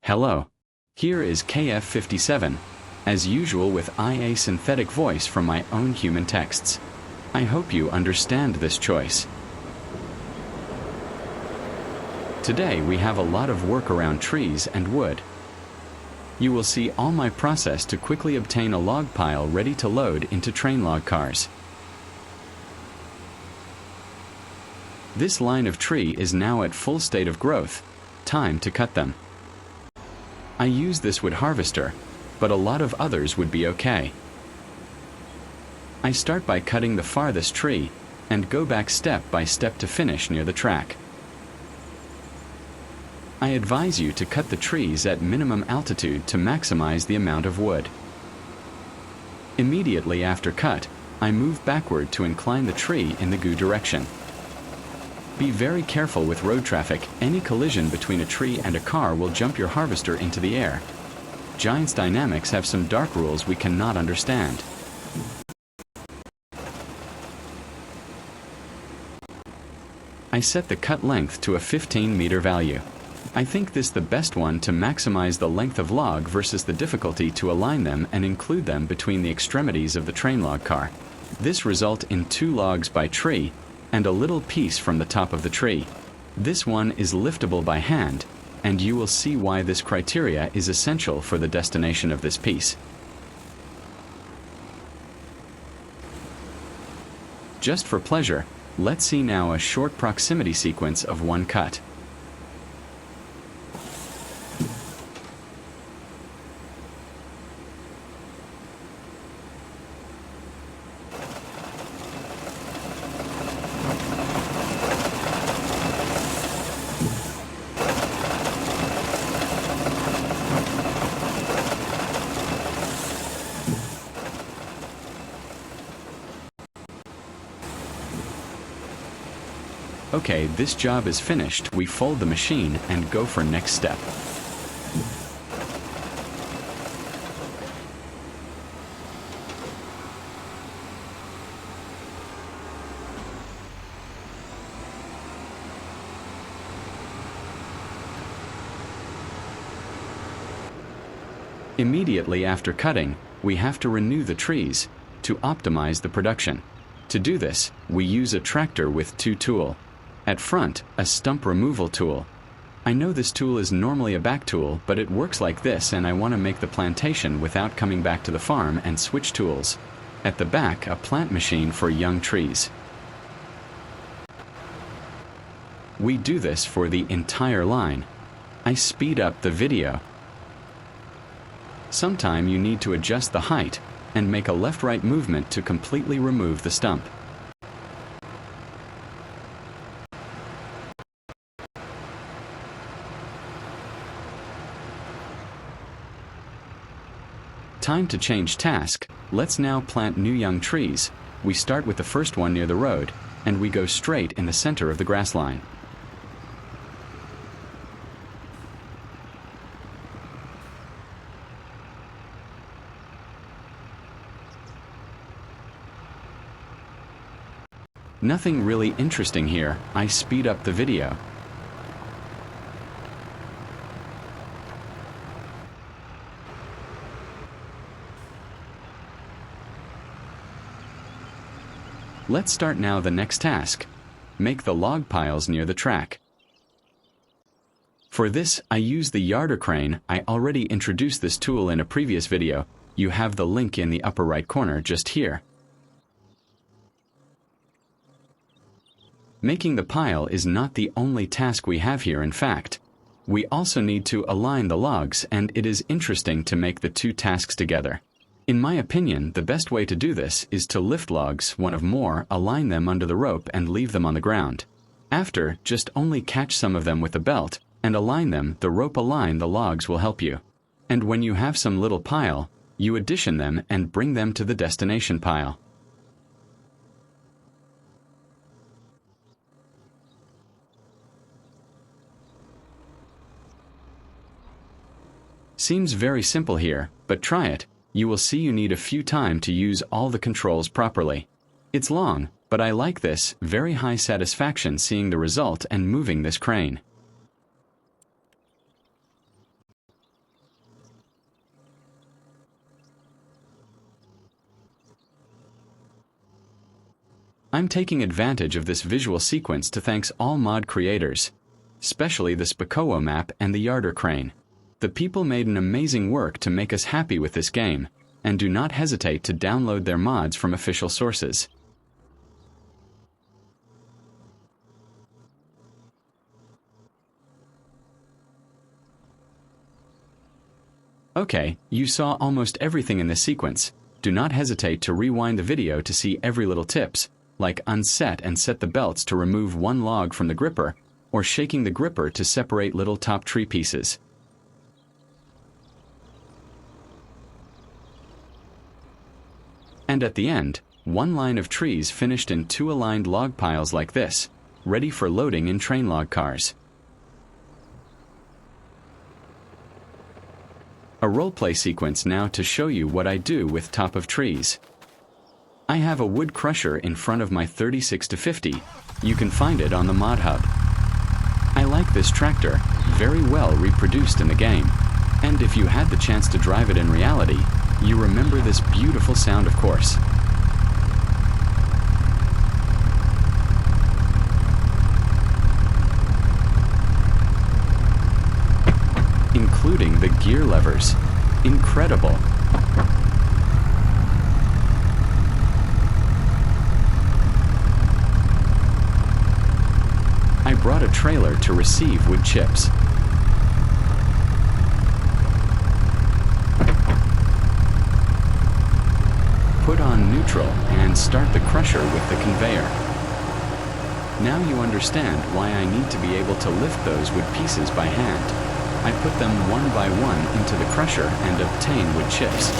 Hello. Here is KF57, as usual with IA synthetic voice from my own human texts. I hope you understand this choice. Today we have a lot of work around trees and wood. You will see all my process to quickly obtain a log pile ready to load into train log cars. This line of tree is now at full state of growth. Time to cut them. I use this wood harvester, but a lot of others would be okay. I start by cutting the farthest tree and go back step by step to finish near the track. I advise you to cut the trees at minimum altitude to maximize the amount of wood. Immediately after cut, I move backward to incline the tree in the GU direction. Be very careful with road traffic. Any collision between a tree and a car will jump your harvester into the air. Giant's dynamics have some dark rules we cannot understand. I set the cut length to a 15-meter value. I think this the best one to maximize the length of log versus the difficulty to align them and include them between the extremities of the train log car. This result in 2 logs by tree and a little piece from the top of the tree. This one is liftable by hand, and you will see why this criteria is essential for the destination of this piece. Just for pleasure, let's see now a short proximity sequence of one cut. Okay, this job is finished. We fold the machine and go for next step. Immediately after cutting, we have to renew the trees to optimize the production. To do this, we use a tractor with 2 tools. At front, a stump removal tool. I know this tool is normally a back tool, but it works like this and I want to make the plantation without coming back to the farm and switch tools. At the back, a plant machine for young trees. We do this for the entire line. I speed up the video. Sometime you need to adjust the height and make a left-right movement to completely remove the stump. Time to change task. Let's now plant new young trees. We start with the first one near the road, and we go straight in the center of the grass line. Nothing really interesting here. I speed up the video. Let's start now the next task. Make the log piles near the track. For this, I use the yarder crane. I already introduced this tool in a previous video. You have the link in the upper right corner just here. Making the pile is not the only task we have here, in fact. We also need to align the logs, and it is interesting to make the 2 tasks together. In my opinion, the best way to do this is to lift logs, one of more, align them under the rope and leave them on the ground. After, just only catch some of them with the belt and align them. The rope align the logs will help you. And when you have some little pile, you addition them and bring them to the destination pile. Seems very simple here, but try it. You will see you need a few time to use all the controls properly. It's long, but I like this. Very high satisfaction seeing the result and moving this crane. I'm taking advantage of this visual sequence to thank all mod creators, especially the Szpakowo map and the Yarder crane. The people made an amazing work to make us happy with this game, and do not hesitate to download their mods from official sources. Okay, you saw almost everything in this sequence. Do not hesitate to rewind the video to see every little tips, like unset and set the belts to remove one log from the gripper, or shaking the gripper to separate little top tree pieces. And at the end, one line of trees finished in 2 aligned log piles like this, ready for loading in train log cars. A roleplay sequence now to show you what I do with top of trees. I have a wood crusher in front of my 36-50. You can find it on the mod hub. I like this tractor, very well reproduced in the game. And if you had the chance to drive it in reality, you remember this beautiful sound, of course. Including the gear levers. Incredible. I brought a trailer to receive wood chips. Put on neutral and start the crusher with the conveyor. Now you understand why I need to be able to lift those wood pieces by hand. I put them one by one into the crusher and obtain wood chips.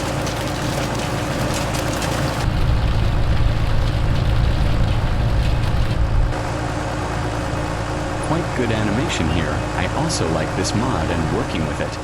Quite good animation here. I also like this mod and working with it.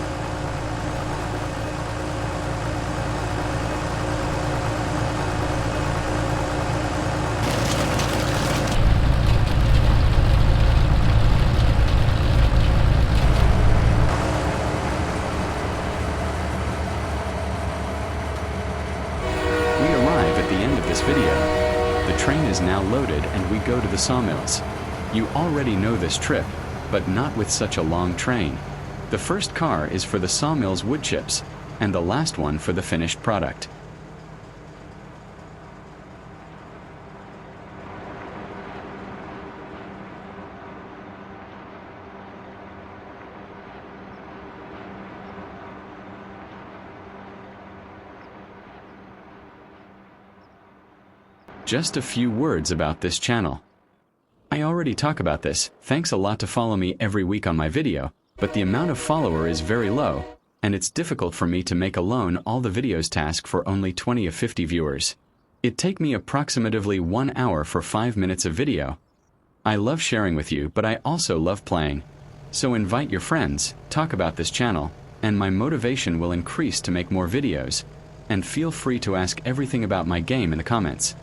Video. The train is now loaded and we go to the sawmills. You already know this trip, but not with such a long train. The first car is for the sawmill's wood chips, and the last one for the finished product. Just a few words about this channel. I already talk about this. Thanks a lot to follow me every week on my video, but the amount of follower is very low, and it's difficult for me to make alone all the videos task for only 20 of 50 viewers. It take me approximately 1 hour for 5 minutes of video. I love sharing with you, but I also love playing. So invite your friends, talk about this channel, and my motivation will increase to make more videos. And feel free to ask everything about my game in the comments.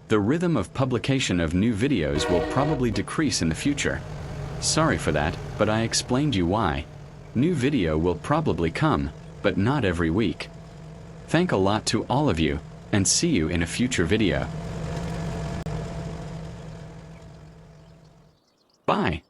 The rhythm of publication of new videos will probably decrease in the future. Sorry for that, but I explained you why. New video will probably come, but not every week. Thank a lot to all of you, and see you in a future video. Bye.